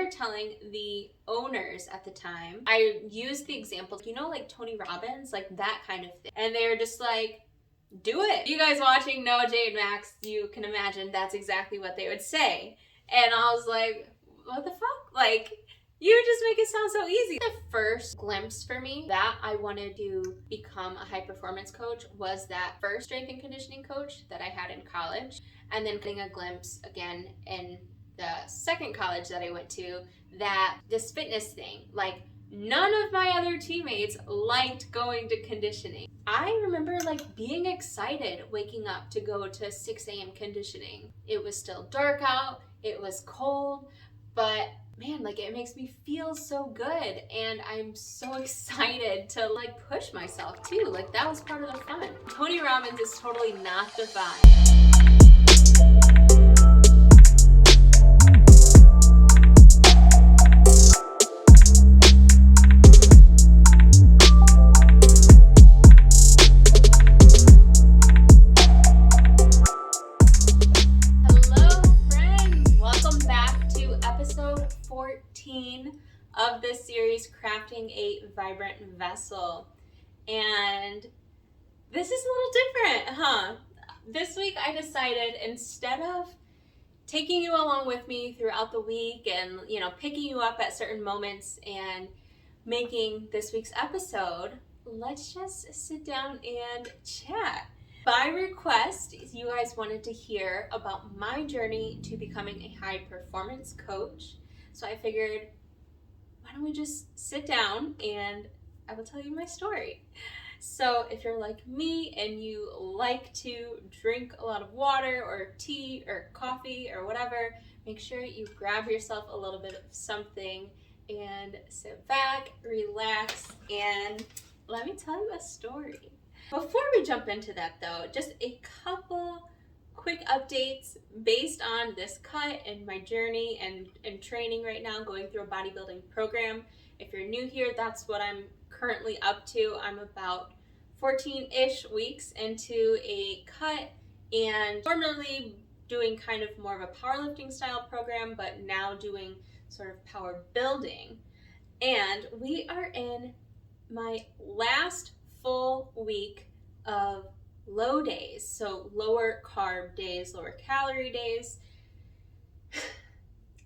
remember telling the owners at the time, I used the example, like Tony Robbins, like that kind of thing. And they were just like, do it. You guys watching know Jade Max, you can imagine that's exactly what they would say. And I was like, what the fuck? Like, you just make it sound so easy. The first glimpse for me that I wanted to become a high performance coach was that first strength and conditioning coach that I had in college. And then getting a glimpse again in the second college that I went to, that this fitness thing, like none of my other teammates liked going to conditioning. I remember like being excited waking up to go to 6 a.m. conditioning. It was still dark out, it was cold, but man, like it makes me feel so good, and I'm so excited to like push myself too. Like that was part of the fun. Tony Robbins is totally not the vibe. Of this series, Crafting a Vibrant Vessel. And this is a little different, huh? This week I decided, instead of taking you along with me throughout the week and, picking you up at certain moments and making this week's episode, let's just sit down and chat. By request, you guys wanted to hear about my journey to becoming a high performance coach. So I figured, why don't we just sit down and I will tell you my story. So if you're like me and you like to drink a lot of water or tea or coffee or whatever, make sure you grab yourself a little bit of something and sit back, relax, and let me tell you a story. Before we jump into that though, just a couple quick updates based on this cut and my journey and training right now, going through a bodybuilding program. If you're new here, that's what I'm currently up to. I'm about 14-ish weeks into a cut and formerly doing kind of more of a powerlifting style program, but now doing sort of power building. And we are in my last full week of low days, so lower carb days, lower calorie days.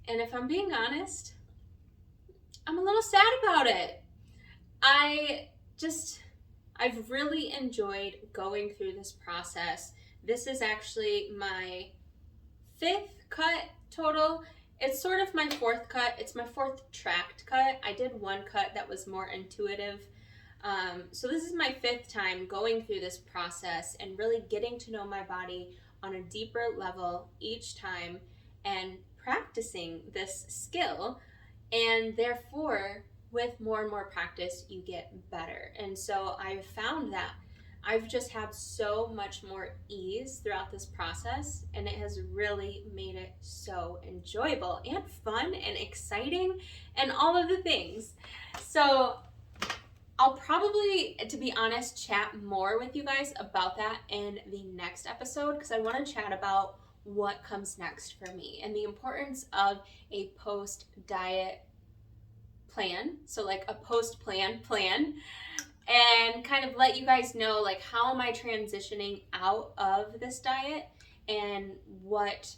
And if I'm being honest, I'm a little sad about it. I've really enjoyed going through this process. This is actually my 5th cut total. It's sort of my 4th cut. It's my 4th tracked cut. I did one cut that was more intuitive. So this is my 5th time going through this process and really getting to know my body on a deeper level each time and practicing this skill. And therefore, with more and more practice, you get better. And so I've found that I've just had so much more ease throughout this process, and it has really made it so enjoyable and fun and exciting and all of the things. So I'll probably, to be honest, chat more with you guys about that in the next episode, because I want to chat about what comes next for me and the importance of a post-diet plan. So like a post-plan plan, and kind of let you guys know like how am I transitioning out of this diet and what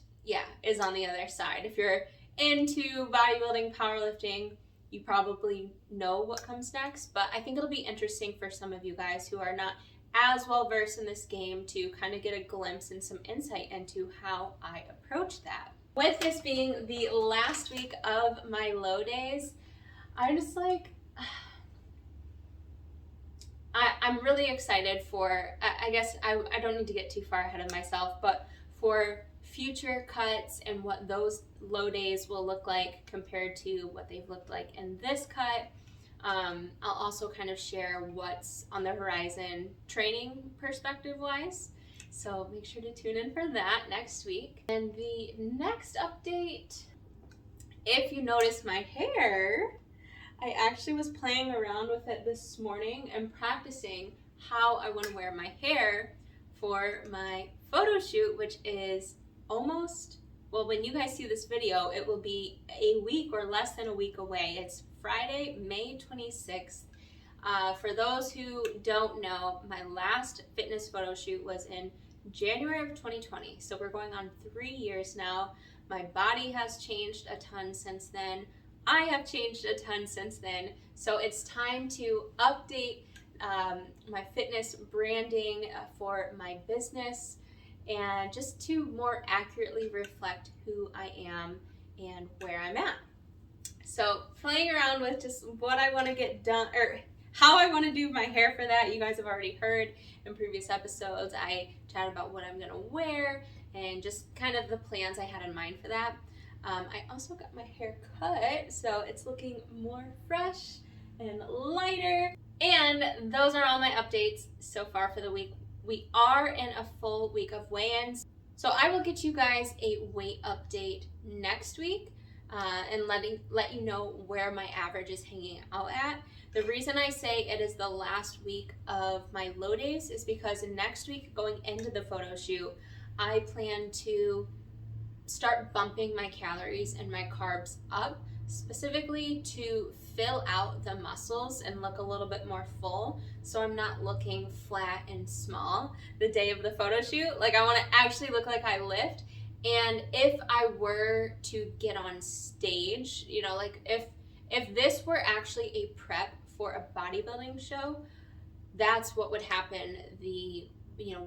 is on the other side. If you're into bodybuilding, powerlifting, you probably know what comes next, but I think it'll be interesting for some of you guys who are not as well versed in this game to kind of get a glimpse and some insight into how I approach that. With this being the last week of my low days, I'm just like, I'm really excited for, I guess I don't need to get too far ahead of myself, but for future cuts and what those low days will look like compared to what they've looked like in this cut. I'll also kind of share what's on the horizon training perspective wise. So make sure to tune in for that next week. And the next update, if you notice my hair, I actually was playing around with it this morning and practicing how I want to wear my hair for my photo shoot, which is well, when you guys see this video, it will be a week or less than a week away. It's Friday, May 26th. For those who don't know, my last fitness photo shoot was in January of 2020. So we're going on 3 years now. My body has changed a ton since then. I have changed a ton since then. So it's time to update my fitness branding for my business, and just to more accurately reflect who I am and where I'm at. So playing around with just what I want to get done, or how I want to do my hair for that. You guys have already heard in previous episodes, I chatted about what I'm going to wear and just kind of the plans I had in mind for that. I also got my hair cut, so it's looking more fresh and lighter. And those are all my updates so far for the week. We are in a full week of weigh-ins, so I will get you guys a weight update next week and let you know where my average is hanging out at. The reason I say it is the last week of my low days is because next week, going into the photo shoot, I plan to start bumping my calories and my carbs up, specifically to fill out the muscles and look a little bit more full, so I'm not looking flat and small the day of the photo shoot. Like, I want to actually look like I lift. And if I were to get on stage, you know, like if this were actually a prep for a bodybuilding show, that's what would happen the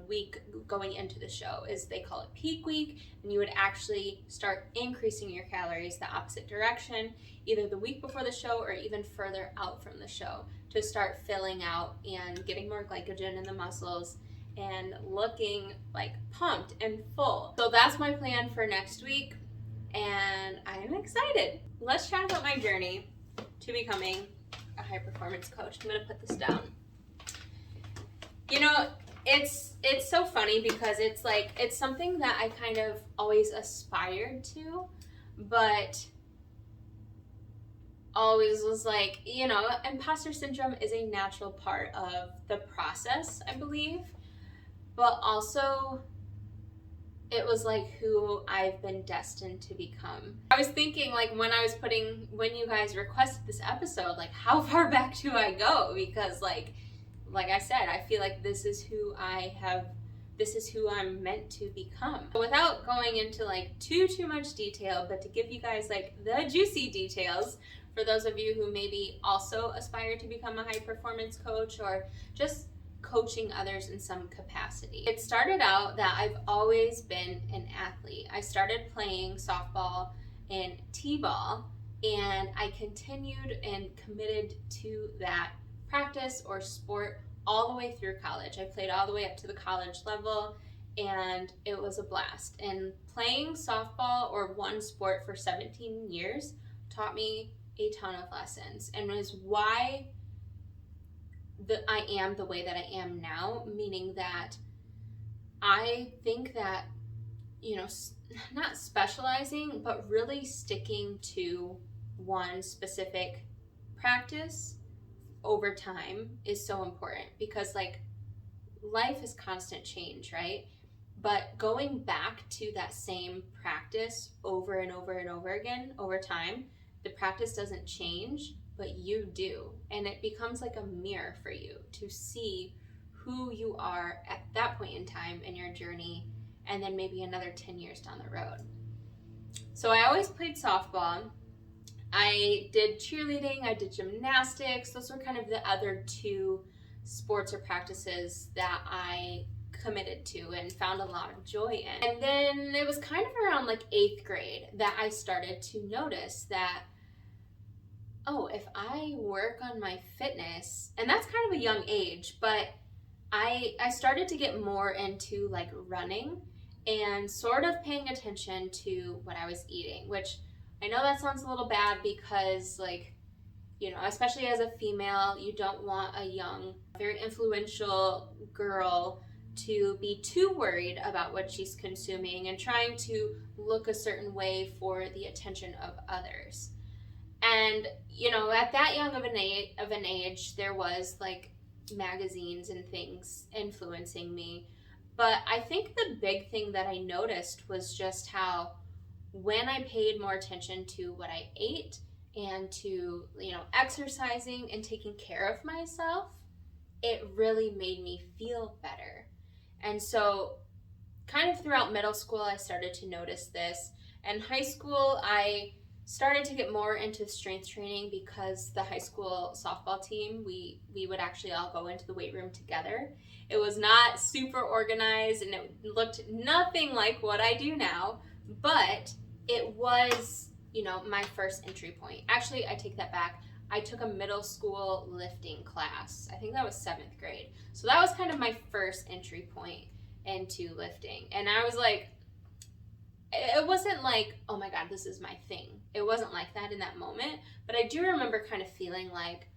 week going into the show. Is they call it peak week, and you would actually start increasing your calories the opposite direction, either the week before the show or even further out from the show, to start filling out and getting more glycogen in the muscles and looking like pumped and full. So that's my plan for next week, and I'm excited. Let's chat about my journey to becoming a high performance coach. I'm gonna put this down. You know, it's so funny because it's something that I kind of always aspired to, but always was like, you know, imposter syndrome is a natural part of the process, I believe, but also it was like who I've been destined to become. I was thinking, like, when you guys requested this episode, like, how far back do I go? Because like I said, I feel like this is who I'm meant to become. Without going into like too much detail, but to give you guys like the juicy details for those of you who maybe also aspire to become a high performance coach or just coaching others in some capacity. It started out that I've always been an athlete. I started playing softball and t-ball, and I continued and committed to that practice or sport all the way through college. I played all the way up to the college level, and it was a blast. And playing softball or one sport for 17 years taught me a ton of lessons, and was why I am the way that I am now, meaning that I think that, you know, not specializing, but really sticking to one specific practice over time is so important, because like life is constant change, right? But going back to that same practice over and over and over again over time, the practice doesn't change, but you do. And it becomes like a mirror for you to see who you are at that point in time in your journey, and then maybe another 10 years down the road. So I always played softball. I did cheerleading, I did gymnastics. Those were kind of the other two sports or practices that I committed to and found a lot of joy in. And then it was kind of around like 8th grade that I started to notice that, oh, if I work on my fitness, and that's kind of a young age, but I started to get more into like running and sort of paying attention to what I was eating, which I know that sounds a little bad because, like, you know, especially as a female, you don't want a young, very influential girl to be too worried about what she's consuming and trying to look a certain way for the attention of others. And, you know, at that young of an age, there was like magazines and things influencing me. But I think the big thing that I noticed was just how when I paid more attention to what I ate and to, exercising and taking care of myself, it really made me feel better. And so kind of throughout middle school, I started to notice this. And high school, I started to get more into strength training because the high school softball team, we would actually all go into the weight room together. It was not super organized and it looked nothing like what I do now, but it was, my first entry point. Actually, I take that back. I took a middle school lifting class. I think that was 7th grade. So that was kind of my first entry point into lifting. And I was like, it wasn't like, oh my God, this is my thing. It wasn't like that in that moment. But I do remember kind of feeling like,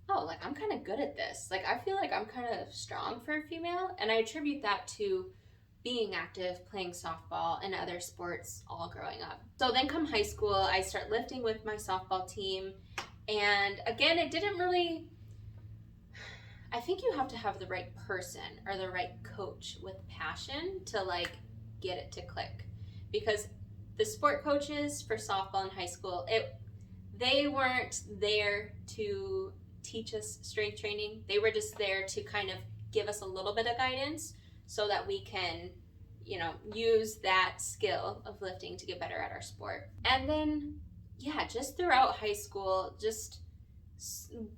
oh, like I'm kind of good at this. Like I feel like I'm kind of strong for a female. And I attribute that to being active, playing softball, and other sports all growing up. So then come high school, I start lifting with my softball team. And again, it didn't really, I think you have to have the right person or the right coach with passion to like get it to click. Because the sport coaches for softball in high school, they weren't there to teach us strength training. They were just there to kind of give us a little bit of guidance so that we can, use that skill of lifting to get better at our sport. And then, just throughout high school, just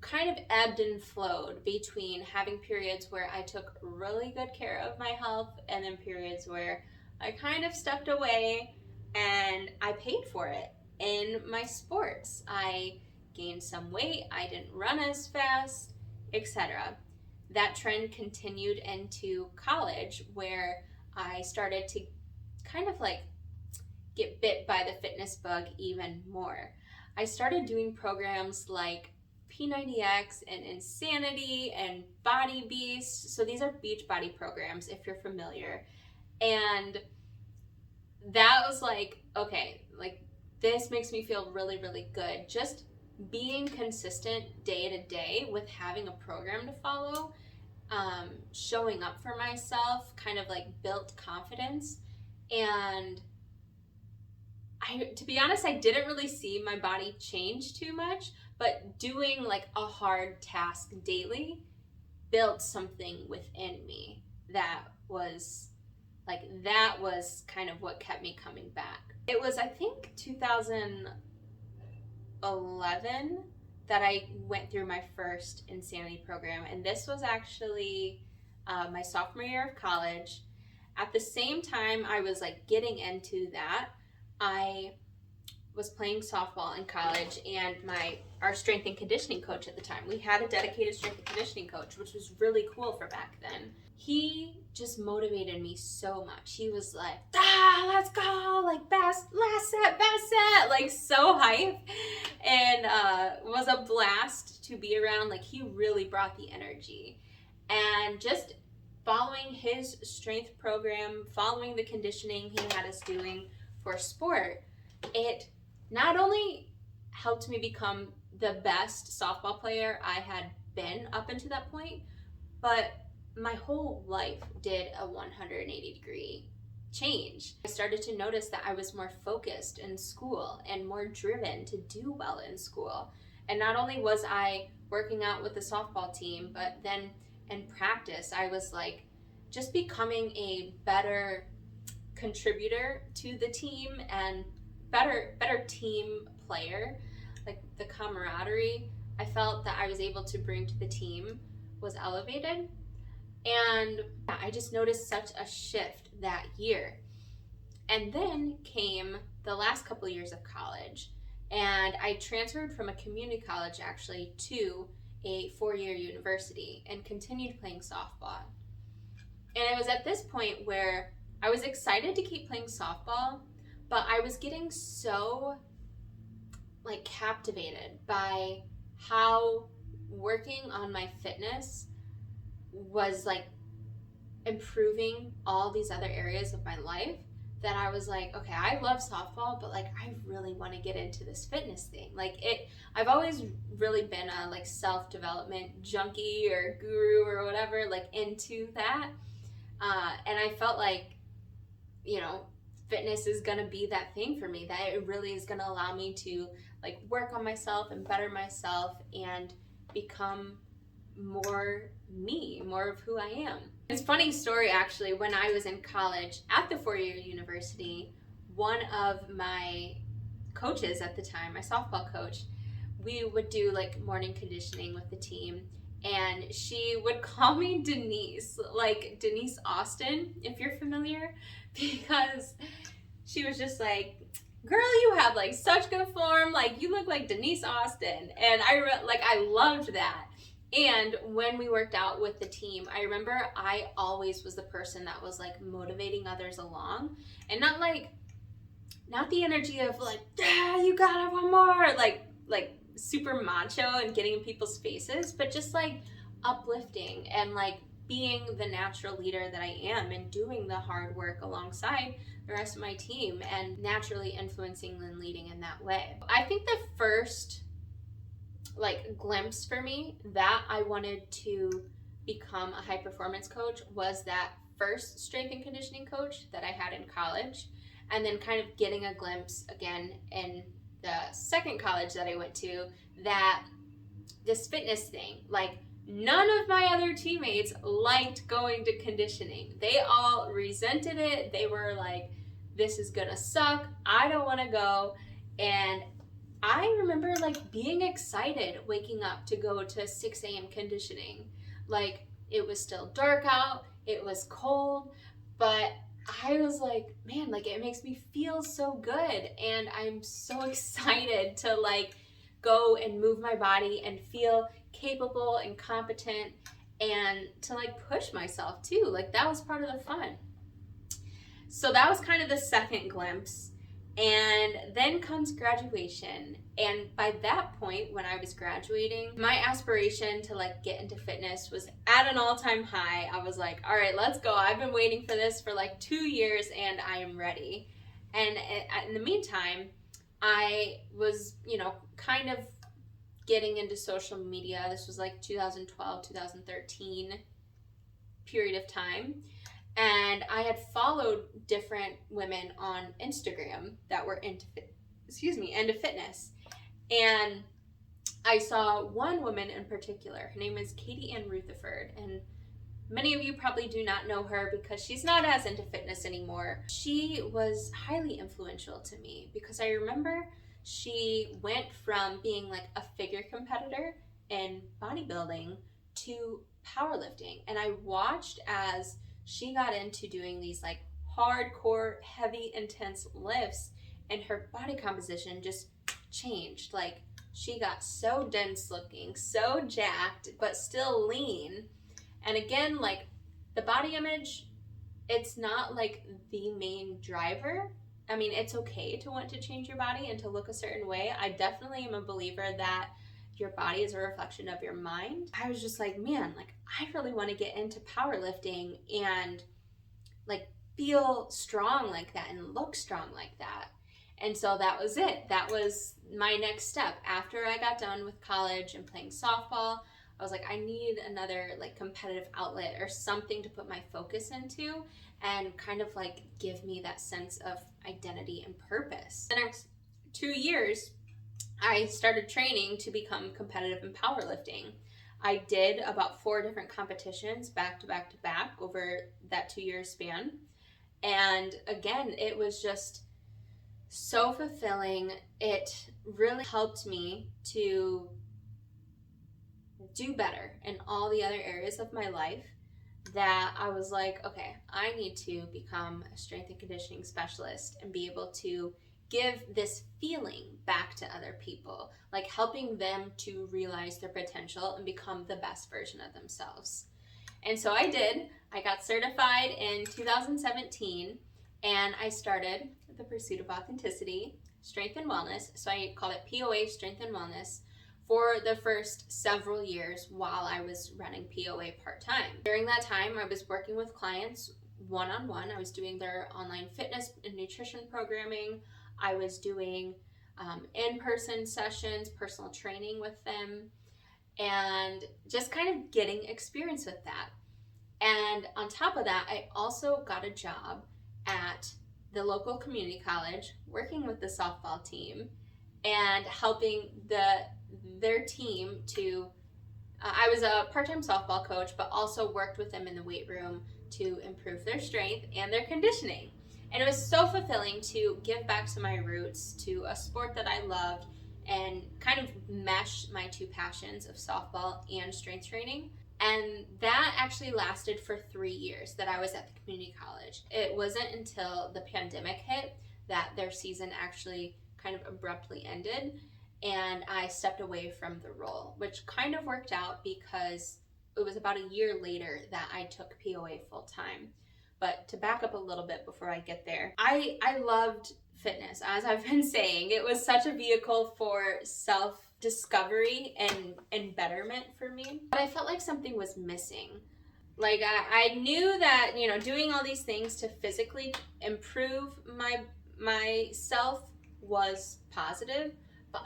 kind of ebbed and flowed between having periods where I took really good care of my health and then periods where I kind of stepped away and I paid for it in my sports. I gained some weight, I didn't run as fast, etc. That trend continued into college where I started to kind of like get bit by the fitness bug even more. I started doing programs like P90X and Insanity and Body Beast. So these are beach body programs if you're familiar. And that was like, okay, like this makes me feel really, really good. Just being consistent day to day with having a program to follow, showing up for myself kind of like built confidence. And to be honest, I didn't really see my body change too much, but doing like a hard task daily built something within me that was kind of what kept me coming back. It was, I think, 2011 that I went through my first Insanity program, and this was actually my sophomore year of college. At the same time I was like getting into that, I was playing softball in college, and our strength and conditioning coach at the time, we had a dedicated strength and conditioning coach, which was really cool for back then. He just motivated me so much. He was like, let's go, like last set, best set, like so hype. And was a blast to be around. Like he really brought the energy. And just following his strength program, following the conditioning he had us doing for sport, it not only helped me become the best softball player I had been up until that point, but my whole life did a 180-degree change. I started to notice that I was more focused in school and more driven to do well in school. And not only was I working out with the softball team, but then in practice, I was like just becoming a better contributor to the team and better team player. Like the camaraderie I felt that I was able to bring to the team was elevated. And I just noticed such a shift that year. And then came the last couple of years of college, and I transferred from a community college actually to a 4-year university and continued playing softball. And it was at this point where I was excited to keep playing softball, but I was getting so like captivated by how working on my fitness was like improving all these other areas of my life, that I was like, okay, I love softball, but like I really want to get into this fitness thing. I've always really been a like self-development junkie or guru or whatever, like into that. And I felt like, fitness is gonna be that thing for me, that it really is gonna allow me to like work on myself and better myself and become more me, more of who I am. It's a funny story actually. When I was in college at the 4-year university, one of my coaches at the time, my softball coach, we would do like morning conditioning with the team, and she would call me Denise, like Denise Austin, if you're familiar, because she was just like, girl, you have like such good form, like you look like Denise Austin. And I loved that. And when we worked out with the team, I remember I always was the person that was like motivating others along, and not the energy of like, yeah, you got it, one more, like super macho and getting in people's faces, but just like uplifting and like being the natural leader that I am and doing the hard work alongside the rest of my team and naturally influencing and leading in that way. I think the first like glimpse for me that I wanted to become a high performance coach was that first strength and conditioning coach that I had in college, and then kind of getting a glimpse again in the second college that I went to, that this fitness thing, like none of my other teammates liked going to conditioning. They all resented it. They were like, this is gonna suck, I don't want to go. And I remember like being excited waking up to go to 6 a.m. conditioning. Like it was still dark out, it was cold, but I was like, man, like it makes me feel so good, and I'm so excited to like go and move my body and feel capable and competent and to like push myself too. Like that was part of the fun. So that was kind of the second glimpse. And then comes graduation. And by that point, when I was graduating, my aspiration to like get into fitness was at an all-time high. I was like, all right, let's go. I've been waiting for this for like 2 years and I am ready. And in the meantime, I was, kind of getting into social media. This was like 2012, 2013 period of time. And I had followed different women on Instagram that were into fitness. And I saw one woman in particular. Her name is Katie Ann Rutherford. And many of you probably do not know her because she's not as into fitness anymore. She was highly influential to me because I remember she went from being like a figure competitor in bodybuilding to powerlifting. And I watched as she got into doing these like hardcore, heavy, intense lifts, and her body composition just changed. Like she got so dense looking, so jacked, but still lean. And again, like the body image, it's not like the main driver. I mean, it's okay to want to change your body and to look a certain way. I definitely am a believer that your body is a reflection of your mind. I was just like, man, like I really want to get into powerlifting and like feel strong like that and look strong like that. And so that was it. That was my next step. After I got done with college and playing softball, I was like, I need another like competitive outlet or something to put my focus into and kind of like give me that sense of identity and purpose. The next 2 years, I started training to become competitive in powerlifting. I did about 4 different competitions back to back to back over that 2-year span. And again, it was just so fulfilling. It really helped me to do better in all the other areas of my life, that I was like, okay, I need to become a strength and conditioning specialist and be able to give this feeling back to other people, like helping them to realize their potential and become the best version of themselves. And so I did. I got certified in 2017, and I started the Pursuit of Authenticity, Strength and Wellness. So I call it POA Strength and Wellness for the first several years while I was running POA part-time. During that time, I was working with clients one-on-one. I was doing their online fitness and nutrition programming. I was doing in-person sessions, personal training with them, and just kind of getting experience with that. And on top of that, I also got a job at the local community college, working with the softball team, and helping their team to I was a part-time softball coach, but also worked with them in the weight room to improve their strength and their conditioning. And it was so fulfilling to give back to my roots, to a sport that I loved, and kind of mesh my two passions of softball and strength training. And that actually lasted for 3 years that I was at the community college. It wasn't until the pandemic hit that their season actually kind of abruptly ended, and I stepped away from the role, which kind of worked out because it was about a year later that I took POA full time. But to back up a little bit before I get there, I loved fitness. As I've been saying, it was such a vehicle for self-discovery and betterment for me. But I felt like something was missing. Like I knew that, doing all these things to physically improve myself was positive, but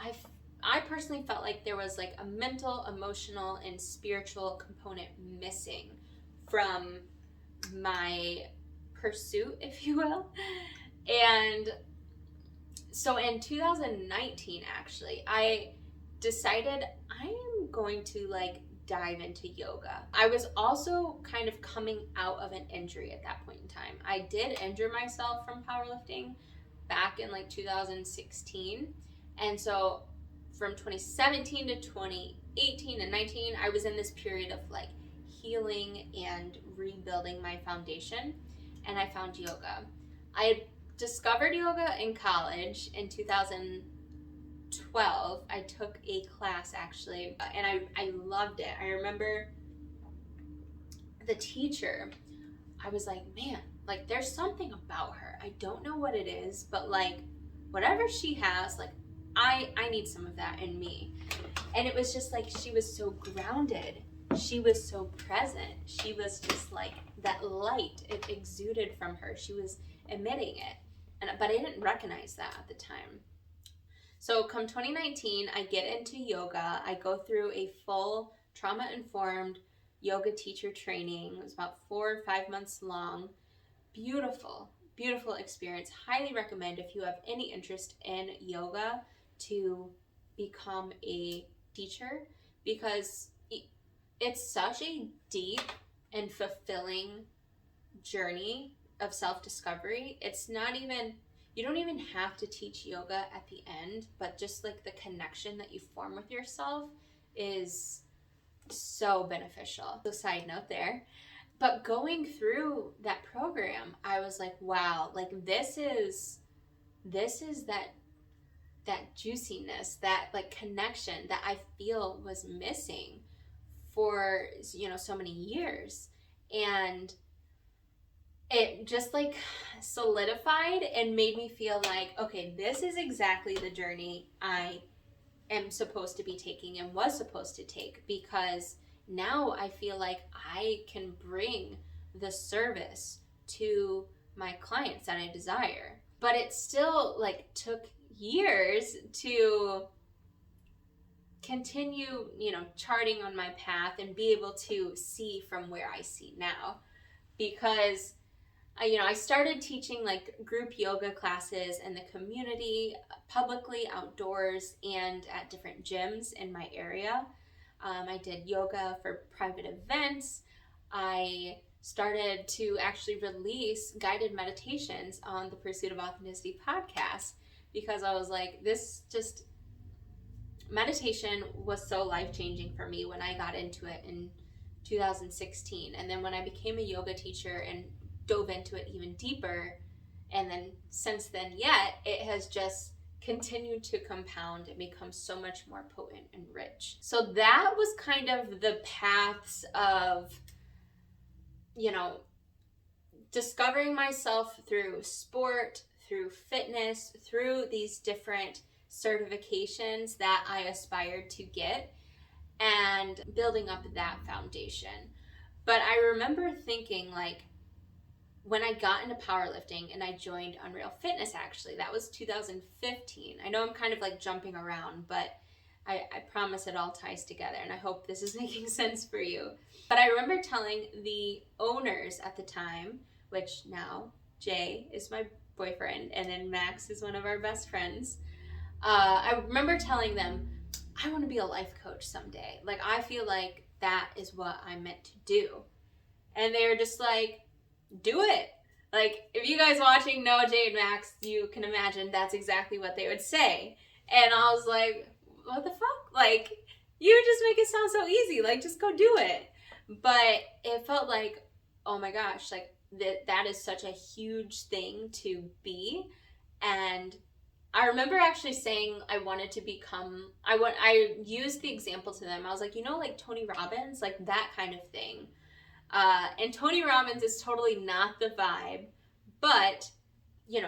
I personally felt like there was like a mental, emotional, and spiritual component missing from my pursuit, if you will. And so in 2019, actually, I decided I am going to dive into yoga. I was also kind of coming out of an injury at that point in time. I did injure myself from powerlifting back in 2016. And so from 2017 to 2018 and 19, I was in this period of healing and rebuilding my foundation, and I found yoga. I had discovered yoga in college in 2012. I took a class actually, and I loved it. I remember the teacher, I was like, man, there's something about her. I don't know what it is, but whatever she has, I need some of that in me. And it was just she was so grounded. She was so present. She was just that light. It exuded from her. She was emitting it. But I didn't recognize that at the time. So come 2019, I get into yoga. I go through a full trauma-informed yoga teacher training. It was about 4 or 5 months long. Beautiful, beautiful experience. Highly recommend if you have any interest in yoga to become a teacher, because it's such a deep and fulfilling journey of self-discovery. It's not even, you don't even have to teach yoga at the end, but just the connection that you form with yourself is so beneficial. So side note there. But going through that program, I was like, wow, this is that juiciness, that connection that I feel was missing for so many years. And it just solidified and made me feel okay, this is exactly the journey I am supposed to be taking and was supposed to take, because now I feel like I can bring the service to my clients that I desire. But it still took years to continue, charting on my path and be able to see from where I see now. Because I started teaching group yoga classes in the community, publicly, outdoors, and at different gyms in my area. I did yoga for private events. I started to actually release guided meditations on the Pursuit of Authenticity podcast, because I was meditation was so life-changing for me when I got into it in 2016. And then when I became a yoga teacher and dove into it even deeper, and then since then it has just continued to compound and become so much more potent and rich. So that was kind of the paths of, discovering myself through sport, through fitness, through these different certifications that I aspired to get, and building up that foundation. But I remember thinking when I got into powerlifting and I joined Unreal Fitness, actually, that was 2015. I know I'm kind of jumping around, but I promise it all ties together, and I hope this is making sense for you. But I remember telling the owners at the time, which now Jay is my boyfriend, and then Max is one of our best friends. I remember telling them, I want to be a life coach someday. Like, I feel like that is what I'm meant to do. And they're just like, do it. Like, if you guys watching know Jay and Max, you can imagine that's exactly what they would say. And I was like, what the fuck? Like, you just make it sound so easy. Like, just go do it. But it felt like, oh my gosh, like that is such a huge thing to be. And I remember actually saying I wanted to become, I used the example to them. I was like, like Tony Robbins, like that kind of thing. And Tony Robbins is totally not the vibe, but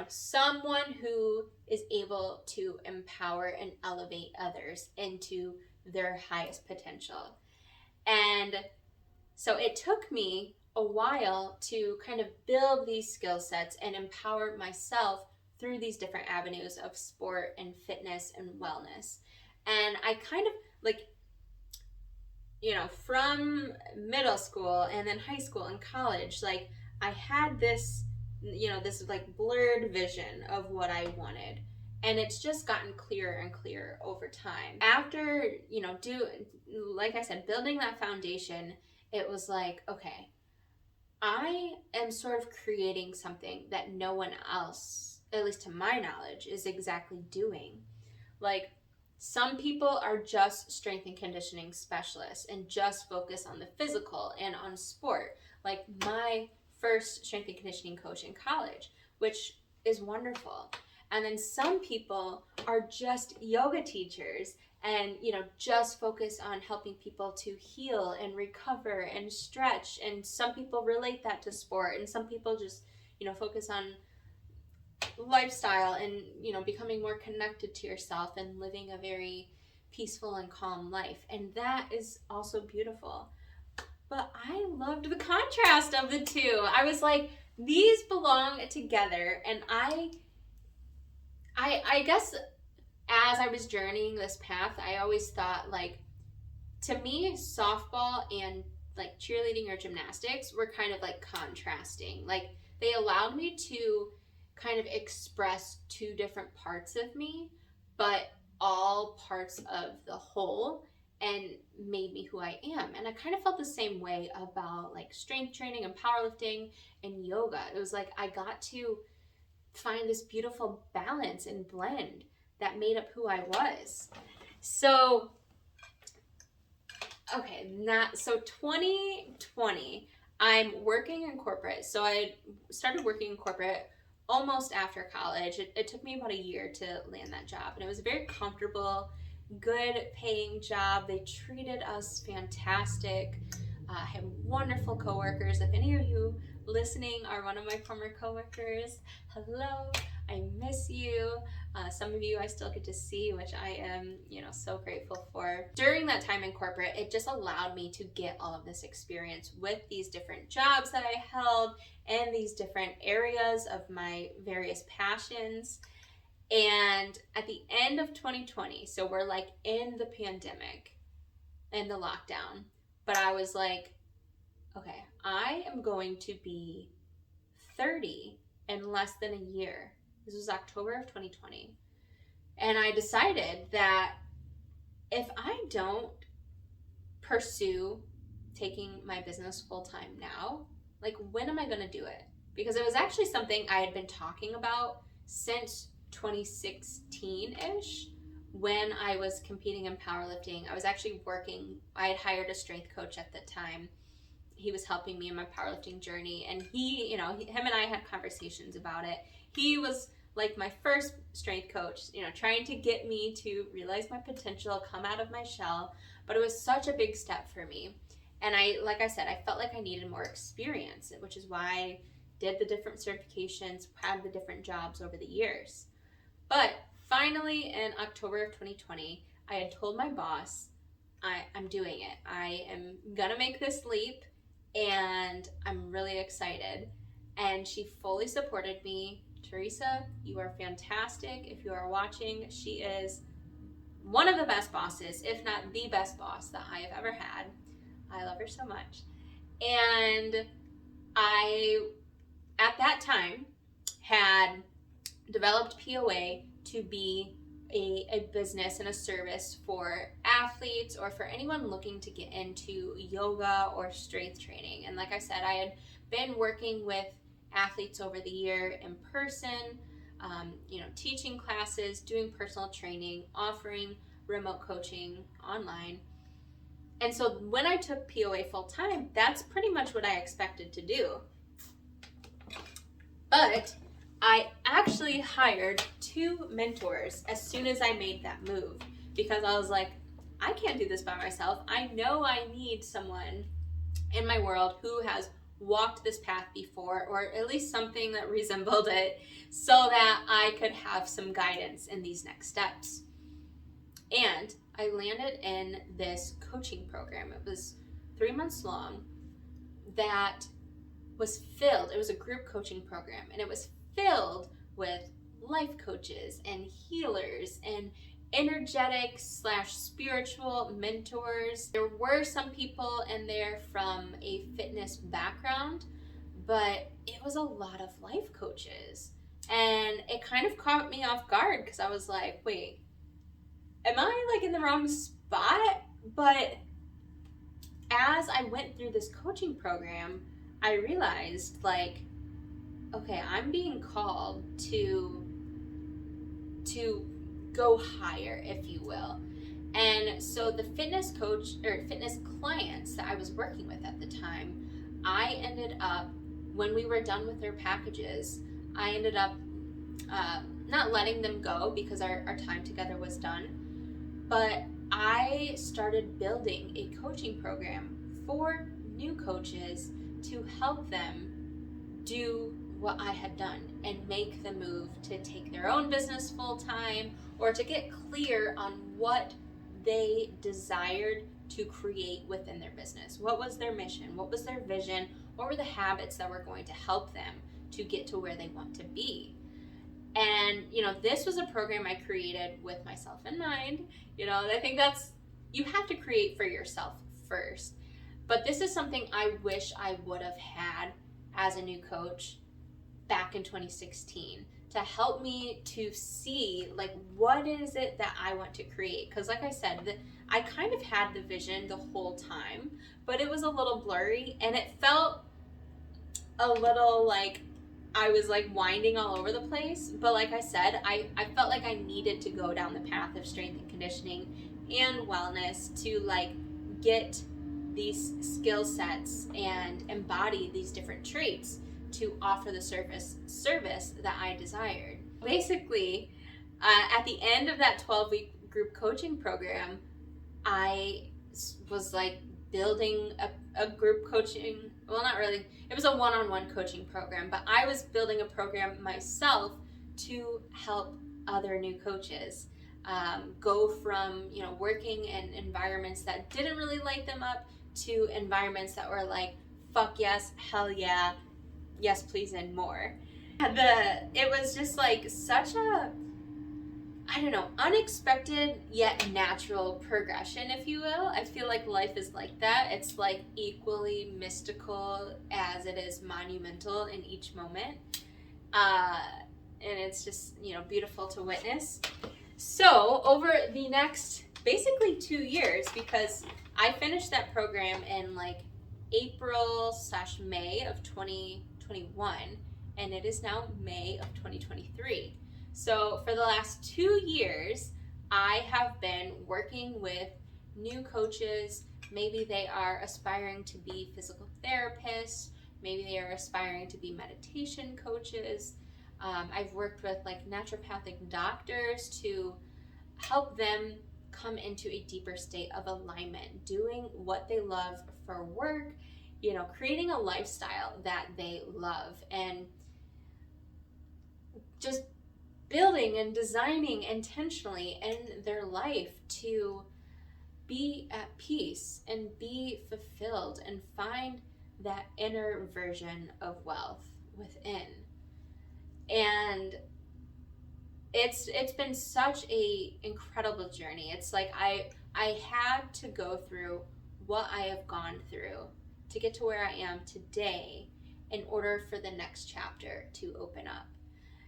someone who is able to empower and elevate others into their highest potential. And so it took me a while to kind of build these skill sets and empower myself through these different avenues of sport and fitness and wellness. And I kind of from middle school and then high school and college, like I had this, this like blurred vision of what I wanted. And it's just gotten clearer and clearer over time. After, like I said, building that foundation, it was like, okay, I am sort of creating something that no one else, at least to my knowledge, is exactly doing. Like, some people are just strength and conditioning specialists and just focus on the physical and on sport. Like my first strength and conditioning coach in college, which is wonderful. And then some people are just yoga teachers and, just focus on helping people to heal and recover and stretch. And some people relate that to sport, and some people just, focus on lifestyle and, becoming more connected to yourself and living a very peaceful and calm life. And that is also beautiful. But I loved the contrast of the two. I was like, these belong together. And I guess as I was journeying this path, I always thought, like, to me, softball and like cheerleading or gymnastics were kind of like contrasting. Like, they allowed me to kind of express two different parts of me, but all parts of the whole, and made me who I am. And I kind of felt the same way about like strength training and powerlifting and yoga. It was like I got to find this beautiful balance and blend that made up who I was. So, okay, 2020, I'm working in corporate. So I started working in corporate almost after college. It took me about a year to land that job, and it was a very comfortable, good paying job. They treated us fantastic. I had wonderful coworkers. If any of you listening are one of my former coworkers, hello, I miss you. Some of you I still get to see, which I am, so grateful for. During that time in corporate, it just allowed me to get all of this experience with these different jobs that I held and these different areas of my various passions. And at the end of 2020, so we're like in the pandemic and the lockdown, but I was like, okay, I am going to be 30 in less than a year. This was October of 2020. And I decided that if I don't pursue taking my business full time now, like, when am I going to do it? Because it was actually something I had been talking about since 2016-ish, when I was competing in powerlifting. I was actually working, I had hired a strength coach at the time. He was helping me in my powerlifting journey, and him and I had conversations about it. He was like my first strength coach, trying to get me to realize my potential, come out of my shell. But it was such a big step for me. And like I said, I felt like I needed more experience, which is why I did the different certifications, had the different jobs over the years. But finally, in October of 2020, I had told my boss, I'm doing it. I am gonna make this leap, and I'm really excited. And she fully supported me. Teresa, you are fantastic. If you are watching, she is one of the best bosses, if not the best boss that I have ever had. I love her so much. And I, at that time, had developed POA to be a business and a service for athletes or for anyone looking to get into yoga or strength training. And like I said, I had been working with athletes over the year in person, teaching classes, doing personal training, offering remote coaching online. And so when I took POA full time, that's pretty much what I expected to do. But I actually hired 2 mentors as soon as I made that move, because I was like, I can't do this by myself. I know I need someone in my world who has walked this path before, or at least something that resembled it, so that I could have some guidance in these next steps. And I landed in this coaching program. It was 3 months long that was filled. It was a group coaching program, and it was filled with life coaches and healers and energetic / spiritual mentors. There were some people in there from a fitness background, but it was a lot of life coaches. And it kind of caught me off guard, because I was like, wait, am I like in the wrong spot? But as I went through this coaching program, I realized, like, okay, I'm being called to go higher, if you will. And so the fitness coach or fitness clients that I was working with at the time, I ended up, when we were done with their packages, I ended up not letting them go because our time together was done, but I started building a coaching program for new coaches to help them do what I had done and make the move to take their own business full time, or to get clear on what they desired to create within their business. What was their mission? What was their vision? What were the habits that were going to help them to get to where they want to be? And, this was a program I created with myself in mind. I think you have to create for yourself first. But this is something I wish I would have had as a new coach back in 2016, to help me to see, like, what is it that I want to create? Because like I said, I kind of had the vision the whole time, but it was a little blurry, and it felt a little like I was like winding all over the place. But like I said, I felt like I needed to go down the path of strength and conditioning and wellness to like get these skill sets and embody these different traits to offer the service that I desired. Basically, at the end of that 12-week group coaching program, I was like building a group coaching, well, not really, it was a one-on-one coaching program, but I was building a program myself to help other new coaches go from, working in environments that didn't really light them up to environments that were like, fuck yes, hell yeah, yes please, and more. It was just like such a, unexpected yet natural progression, if you will. I feel like life is like that. It's like equally mystical as it is monumental in each moment. And it's just, beautiful to witness. So over the next basically 2 years, because I finished that program in like April/May of 2021, and it is now May of 2023. So for the last 2 years, I have been working with new coaches. Maybe they are aspiring to be physical therapists. Maybe they are aspiring to be meditation coaches. I've worked with like naturopathic doctors to help them come into a deeper state of alignment, doing what they love for work, creating a lifestyle that they love, and just building and designing intentionally in their life to be at peace and be fulfilled and find that inner version of wealth within. And it's been such a incredible journey. It's like I had to go through what I have gone through to get to where I am today in order for the next chapter to open up.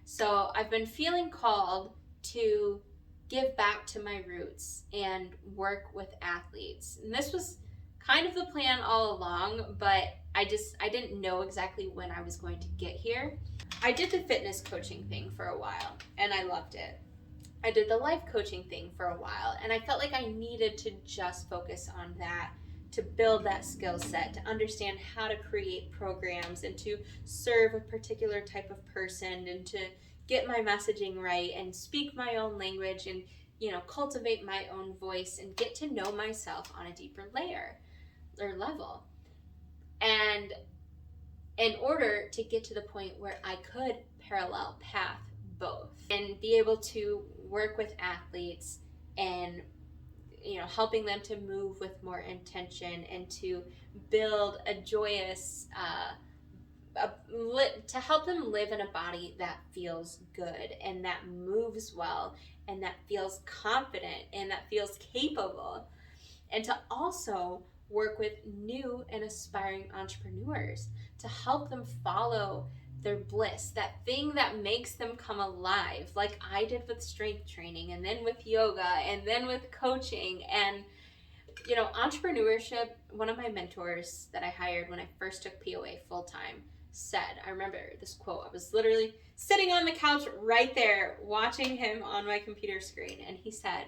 So I've been feeling called to give back to my roots and work with athletes. And this was kind of the plan all along, but I didn't know exactly when I was going to get here. I did the fitness coaching thing for a while and I loved it. I did the life coaching thing for a while and I felt like I needed to just focus on that, to build that skill set, to understand how to create programs and to serve a particular type of person and to get my messaging right and speak my own language and, cultivate my own voice and get to know myself on a deeper layer or level. And in order to get to the point where I could parallel path both and be able to work with athletes and helping them to move with more intention and to build a joyous to help them live in a body that feels good and that moves well and that feels confident and that feels capable, and to also work with new and aspiring entrepreneurs to help them follow their bliss, that thing that makes them come alive, like I did with strength training and then with yoga and then with coaching. And entrepreneurship, one of my mentors that I hired when I first took POA full time said, I remember this quote, I was literally sitting on the couch right there watching him on my computer screen, and he said,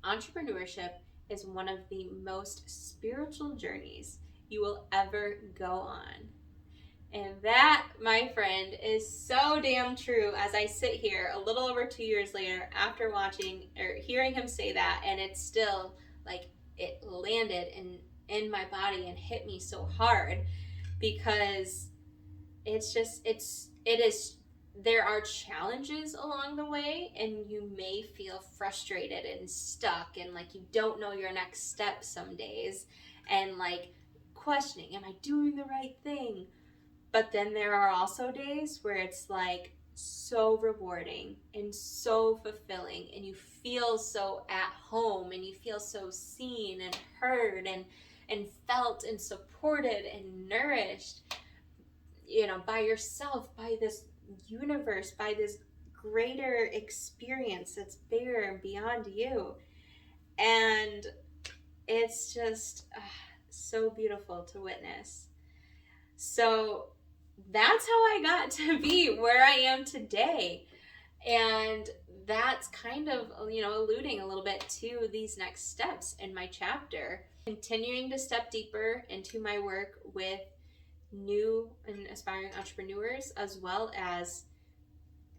entrepreneurship is one of the most spiritual journeys you will ever go on. And that, my friend, is so damn true as I sit here a little over 2 years later after watching or hearing him say that, and it's still like it landed in my body and hit me so hard, because there are challenges along the way and you may feel frustrated and stuck and like you don't know your next step some days and like questioning, am I doing the right thing? But then there are also days where it's like so rewarding and so fulfilling and you feel so at home and you feel so seen and heard and felt and supported and nourished, by yourself, by this universe, by this greater experience that's bigger and beyond you. And it's just so beautiful to witness. So that's how I got to be where I am today. And that's kind of, alluding a little bit to these next steps in my chapter, continuing to step deeper into my work with new and aspiring entrepreneurs, as well as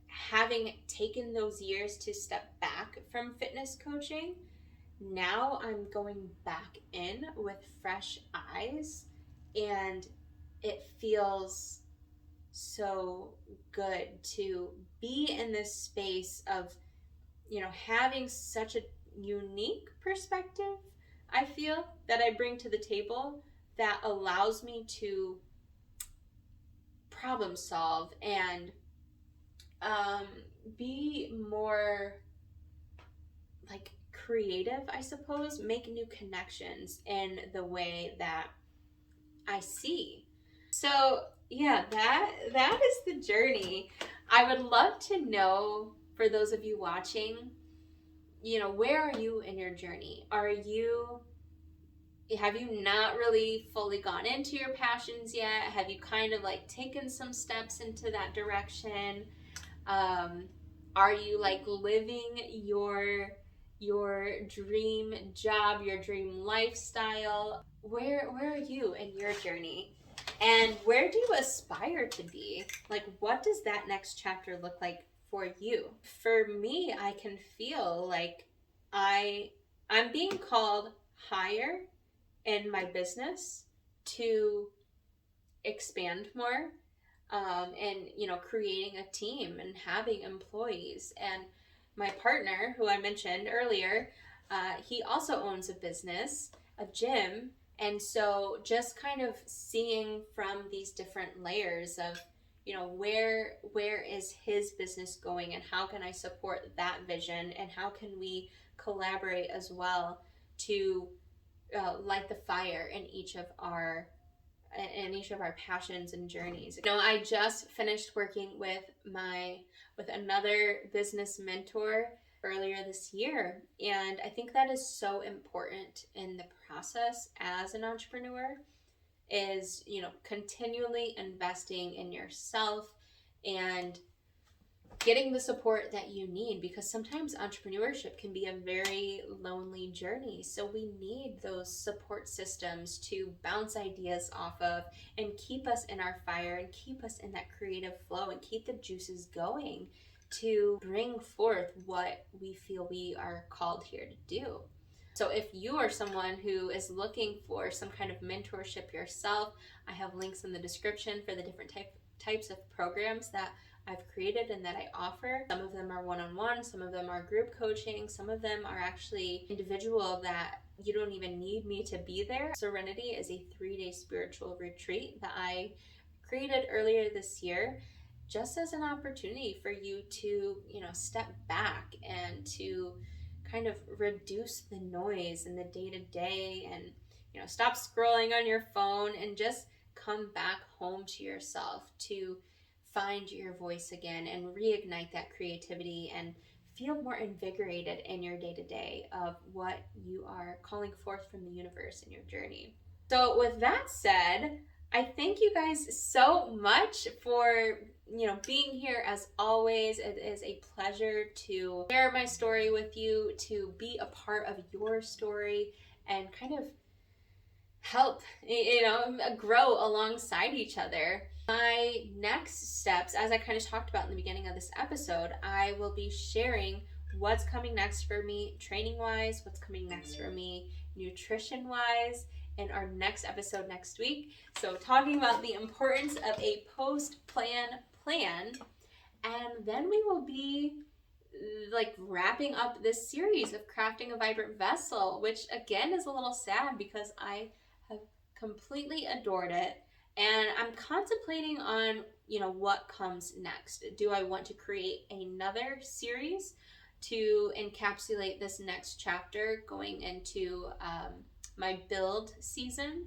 having taken those years to step back from fitness coaching. Now I'm going back in with fresh eyes, and it feels so good to be in this space of, having such a unique perspective, I feel, that I bring to the table that allows me to problem solve and be more like creative, I suppose, make new connections in the way that I see. So yeah, that is the journey. I would love to know, for those of you watching, where are you in your journey? Have you not really fully gone into your passions yet? Have you kind of like taken some steps into that direction? Are you like living your dream job, your dream lifestyle? Where are you in your journey? And where do you aspire to be? Like, what does that next chapter look like for you? For me, I can feel like I'm being called higher in my business to expand more, and creating a team and having employees. And my partner, who I mentioned earlier, he also owns a business, a gym. And so just kind of seeing from these different layers of, where is his business going and how can I support that vision and how can we collaborate as well to light the fire in each of our in each of our passions and journeys. You know, I just finished working with another business mentor earlier this year, and I think that is so important in the process as an entrepreneur, is, you know, continually investing in yourself and getting the support that you need, because sometimes entrepreneurship can be a very lonely journey. So we need those support systems to bounce ideas off of and keep us in our fire and keep us in that creative flow and keep the juices going to bring forth what we feel we are called here to do. So if you are someone who is looking for some kind of mentorship yourself, I have links in the description for the different types of programs that I've created and that I offer. Some of them are one-on-one, some of them are group coaching, some of them are actually individual that you don't even need me to be there. Serenity is a 3-day spiritual retreat that I created earlier this year, just as an opportunity for you to, you know, step back and to kind of reduce the noise in the day-to-day and, you know, stop scrolling on your phone and just come back home to yourself to find your voice again and reignite that creativity and feel more invigorated in your day-to-day of what you are calling forth from the universe in your journey. So with that said, I thank you guys so much for, you know, being here as always. It is a pleasure to share my story with you, to be a part of your story and kind of help, you know, grow alongside each other. My next steps, as I kind of talked about in the beginning of this episode, I will be sharing what's coming next for me training-wise, what's coming next for me nutrition-wise in our next episode next week. So talking about the importance of a post-plan plan, and then we will be like wrapping up this series of crafting a vibrant vessel, which again is a little sad because I have completely adored it. And I'm contemplating on, you know, what comes next. Do I want to create another series to encapsulate this next chapter going into my build season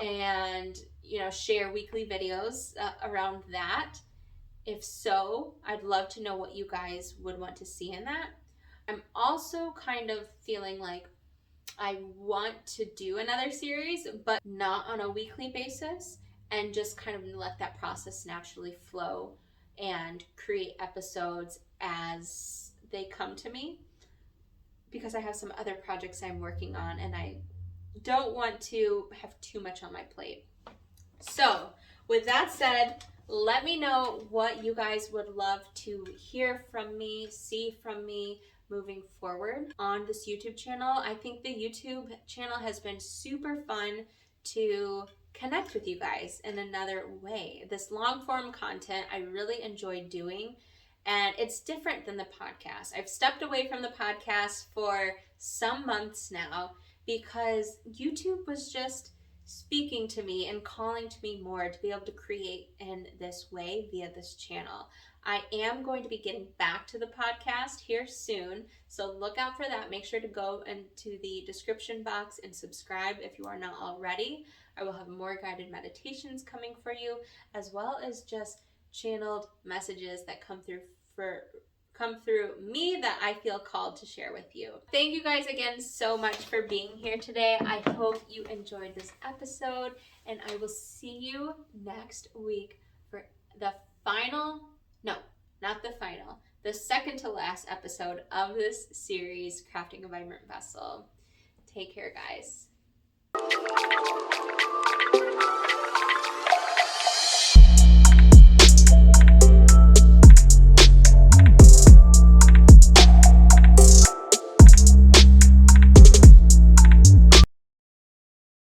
and, you know, share weekly videos around that? If so, I'd love to know what you guys would want to see in that. I'm also kind of feeling like I want to do another series, but not on a weekly basis, and just kind of let that process naturally flow and create episodes as they come to me, because I have some other projects I'm working on and I don't want to have too much on my plate. So with that said, let me know what you guys would love to hear from me, see from me moving forward on this YouTube channel. I think the YouTube channel has been super fun to connect with you guys in another way. This long form content I really enjoy doing, and it's different than the podcast. I've stepped away from the podcast for some months now because YouTube was just speaking to me and calling to me more to be able to create in this way via this channel. I am going to be getting back to the podcast here soon, so look out for that. Make sure to go into the description box and subscribe if you are not already. I will have more guided meditations coming for you, as well as just channeled messages that come through me that I feel called to share with you. Thank you guys again so much for being here today. I hope you enjoyed this episode, and I will see you next week for the second to last episode of this series, Crafting a Vibrant Vessel. Take care, guys.